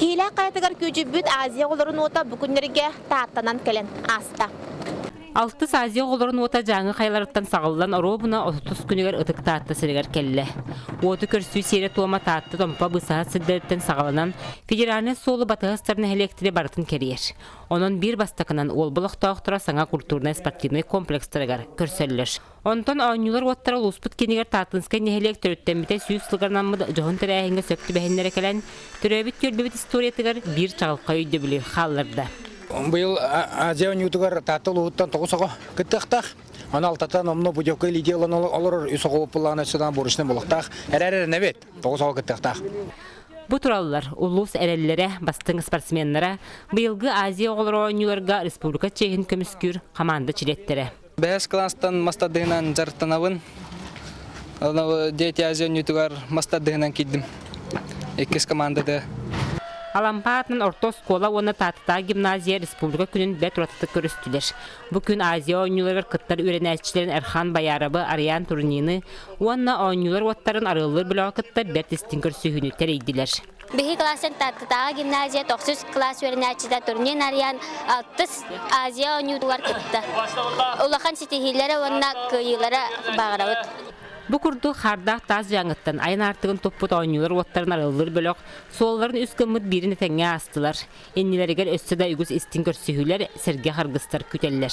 Кийлә кайтыгар күҗүбүт Азия олорун ота бүкүннәргә тааттанан келен аста. Алты Азия олорун ота жаңы хайларыттан сағылдан оробуна 30 күнігер ытык таатты сиригер келле. Оты көрсүү сере туама таатты томпа бысаат сиддерттен сағалынан федеральный солы батығыстарына электри барытын кериер. Онон бир бастакынан ол булактаактыра саңа культурный спортивный комплекстарыгар көрсөллөр. Онтон оңюлар оттара луспут кенигер таатынскай нехелек төрөттен бите сүйүс сылгарнаммыды жоғын тәрәйінге сөкті бәхінлері кәлән төрөбіт көлбебіт историятыгар бир чағылқа үйді білі қалларды. Был Азия ньютугар татыл уттан тогусого кыттыктак. Аны алтатан омно будёкы лидиялан олор үсөгө планы сыдан бурышны булактак. Әрәрәр нәбет тогусого кыттыктак. Бу тураллар улус әрәлләре бастың спортсменнара быелгы Азия олоройнюларга республика чейин көмүскүр команда чилеттери. Бәс класстан мастадыгынан жартанабын. Аны дети Азия ньютугар мастадыгынан киддим. Экес командада. Алампаатын орто школа оны татыта гимназия республика күнін бәт уратыты көрістілер. Бұ күн Азия ойнылар кыттар үйренәтчілерін Әрхан Баярабы, Ариан Турнины, онна ойнылар оттарын арылыр білі кытта бәт істін көрсүйіні тәрейділер. Бихи классын татытаға гимназия 9 класс үйренәтчіда Турнин Ариан 6 Азия ойнылар кытта. Улахан сетихилері онна күйілері бағырауыт. Бу курду хардах таз жаңыттан айын артығын топпут ойнылар оттарын арылыр бөлөк, солларын үс көмір біріні тәңе астылар. Еннелерігер өссіда үгіз істін көрсүйілер сәрге харгыстар күтеллер.